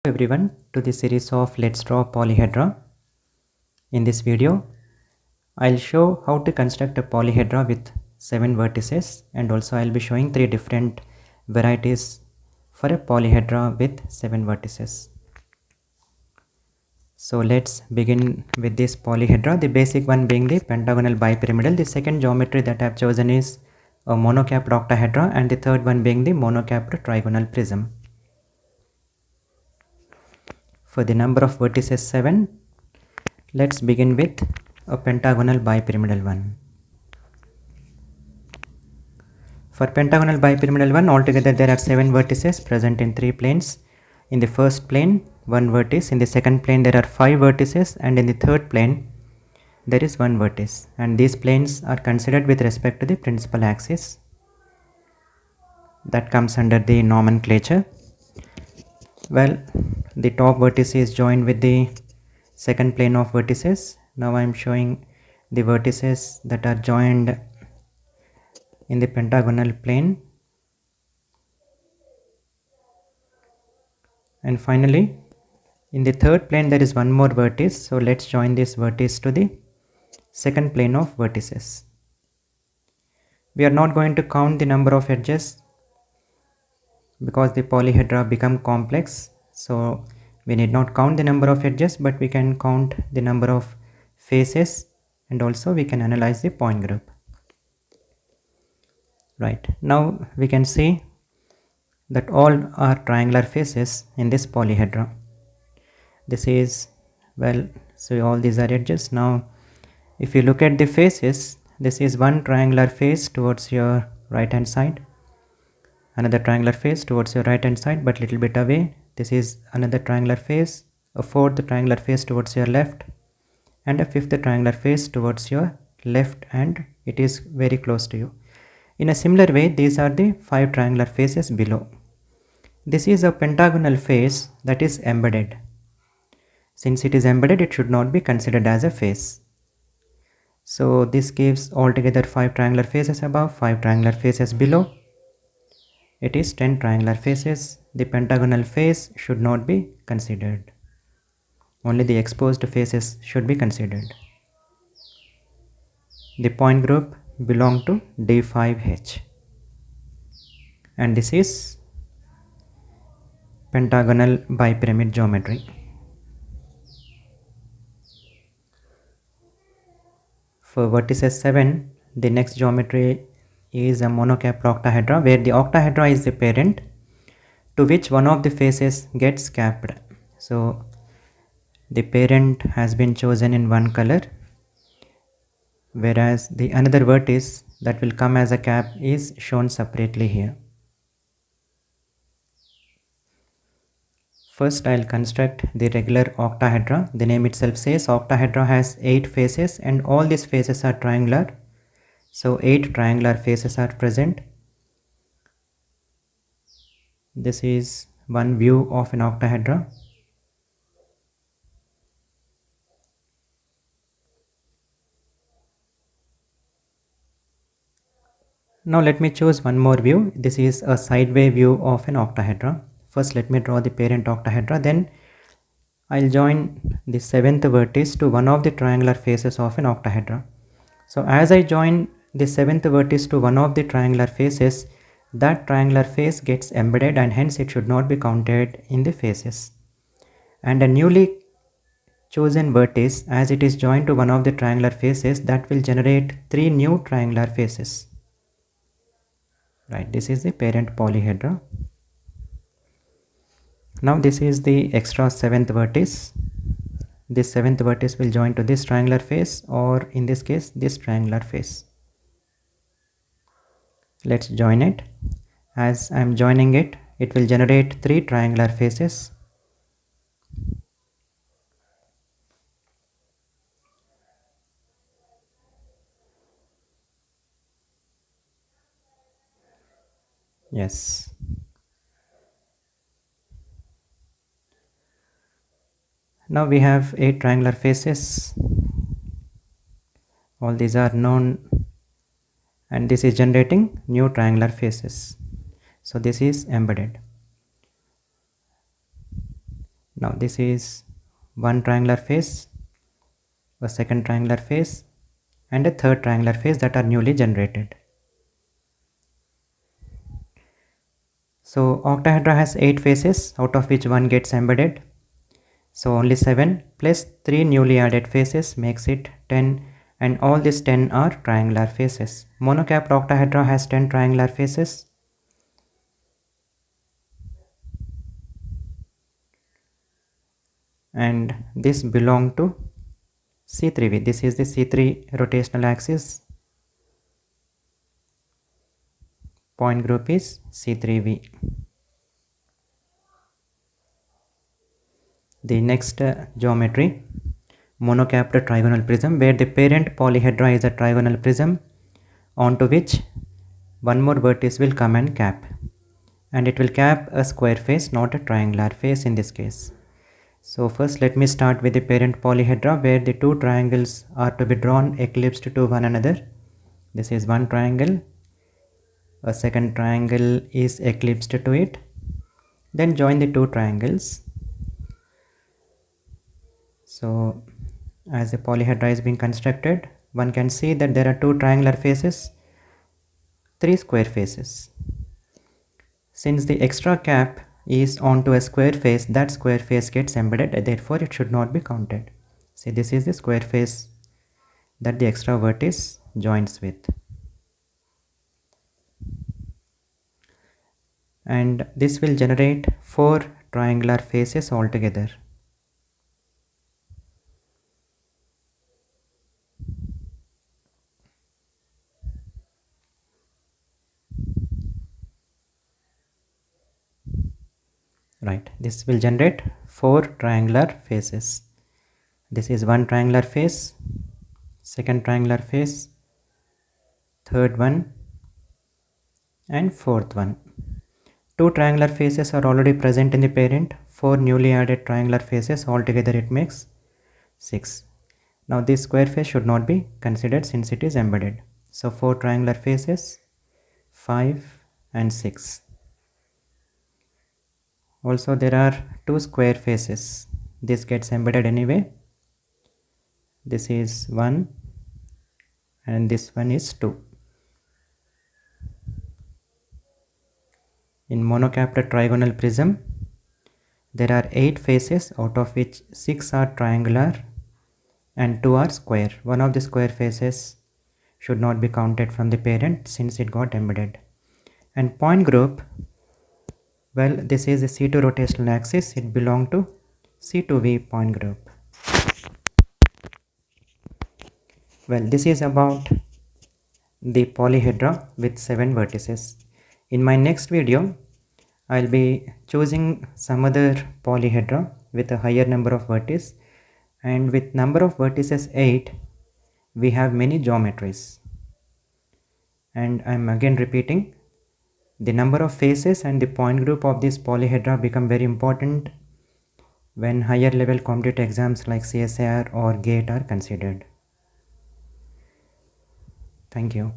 Everyone to the series of Let's Draw Polyhedra. In this video, I'll show how to construct a polyhedra with 7 vertices, and also I'll be showing 3 different varieties for a polyhedra with 7 vertices. So let's begin with this polyhedra, the basic one being the pentagonal bipyramidal. The second geometry that I've chosen is a monocapped octahedra, and the third one being the monocapped trigonal prism. For the number of vertices 7, let's begin with a pentagonal bipyramidal one. For pentagonal bipyramidal one, altogether there are 7 vertices present in 3 planes. In the first plane, 1 vertex. In the second plane, there are 5 vertices, and in the third plane, there is 1 vertex. And these planes are considered with respect to the principal axis. That comes under the nomenclature. Well, the top vertex is joined with the second plane of vertices. Now I am showing the vertices that are joined in the pentagonal plane. And finally, in the third plane there is one more vertex, so let's join this vertex to the second plane of vertices. We are not going to count the number of edges because the polyhedra become complex, so we need not count the number of edges, but we can count the number of faces, and also we can analyze the point group. Right, now we can see that all are triangular faces in this polyhedra. This is, well, so all these are edges. Now if you look at the faces, this is one triangular face towards your right hand side, another triangular face towards your right hand side but little bit away. This is another triangular face, a fourth triangular face towards your left, and a fifth triangular face towards your left, and it is very close to you. In a similar way, these are the 5 triangular faces below. This is a pentagonal face that is embedded. Since it is embedded, it should not be considered as a face. So this gives altogether 5 triangular faces above, 5 triangular faces below. It is 10 triangular faces. The pentagonal face should not be considered. Only the exposed faces should be considered. The point group belong to D5H. And this is pentagonal bipyramid geometry. For vertices 7, the next geometry is a monocapped octahedra, where the octahedra is the parent to which one of the faces gets capped. So the parent has been chosen in one color, whereas the another vertex that will come as a cap is shown separately here. First, I'll construct the regular octahedra. The name itself says octahedra has 8 faces, and all these faces are triangular. So 8 triangular faces are present. This is one view of an octahedra. Now let me choose one more view. This is a sideway view of an octahedra. First let me draw the parent octahedra, then I'll join the 7th vertex to one of the triangular faces of an octahedra. So as I join the 7th vertex to one of the triangular faces, that triangular face gets embedded, and hence it should not be counted in the faces. And a newly chosen vertex, as it is joined to one of the triangular faces, that will generate 3 new triangular faces. Right, this is the parent polyhedra. Now this is the extra 7th vertex. This 7th vertex will join to this triangular face, or in this case this triangular face. Let's join it. As I am joining it, it will generate 3 triangular faces. Yes. Now we have 8 triangular faces. All these are known, and this is generating new triangular faces. So this is embedded. Now this is one triangular face, a second triangular face, and a third triangular face that are newly generated. So octahedra has 8 faces, out of which 1 gets embedded. So only 7 plus 3 newly added faces makes it 10, and all these 10 are triangular faces. Monocapped octahedra has 10 triangular faces. And this belong to C3V. This is the C3 rotational axis. Point group is C3V. The next geometry, monocapped trigonal prism, where the parent polyhedra is a trigonal prism onto which one more vertex will come and cap, and it will cap a square face, not a triangular face in this case. So first let me start with the parent polyhedra, where the two triangles are to be drawn eclipsed to one another. This is one triangle, a second triangle is eclipsed to it. Then join the two triangles. So as the polyhedra is being constructed, one can see that there are two triangular faces, three square faces. Since the extra cap is onto a square face, that square face gets embedded, therefore it should not be counted. See, this is the square face that the extra vertex joins with. And this will generate 4 triangular faces altogether. Right, this will generate 4 triangular faces. This is one triangular face, second triangular face, third one, and fourth one. 2 triangular faces are already present in the parent, 4 newly added triangular faces, altogether it makes 6. Now this square face should not be considered since it is embedded. So 4 triangular faces, 5 and 6. Also there are 2 square faces. This gets embedded anyway. This is 1 and this one is 2. In monocapped trigonal prism, there are 8 faces, out of which 6 are triangular and 2 are square. One of the square faces should not be counted from the parent since it got embedded. And point group, well, this is the C2 rotational axis, it belongs to C2V point group. Well, this is about the polyhedra with 7 vertices. In my next video, I'll be choosing some other polyhedra with a higher number of vertices, and with number of vertices 8, we have many geometries. And I'm again repeating, the number of faces and the point group of this polyhedra become very important when higher level competitive exams like CSIR or GATE are considered. Thank you.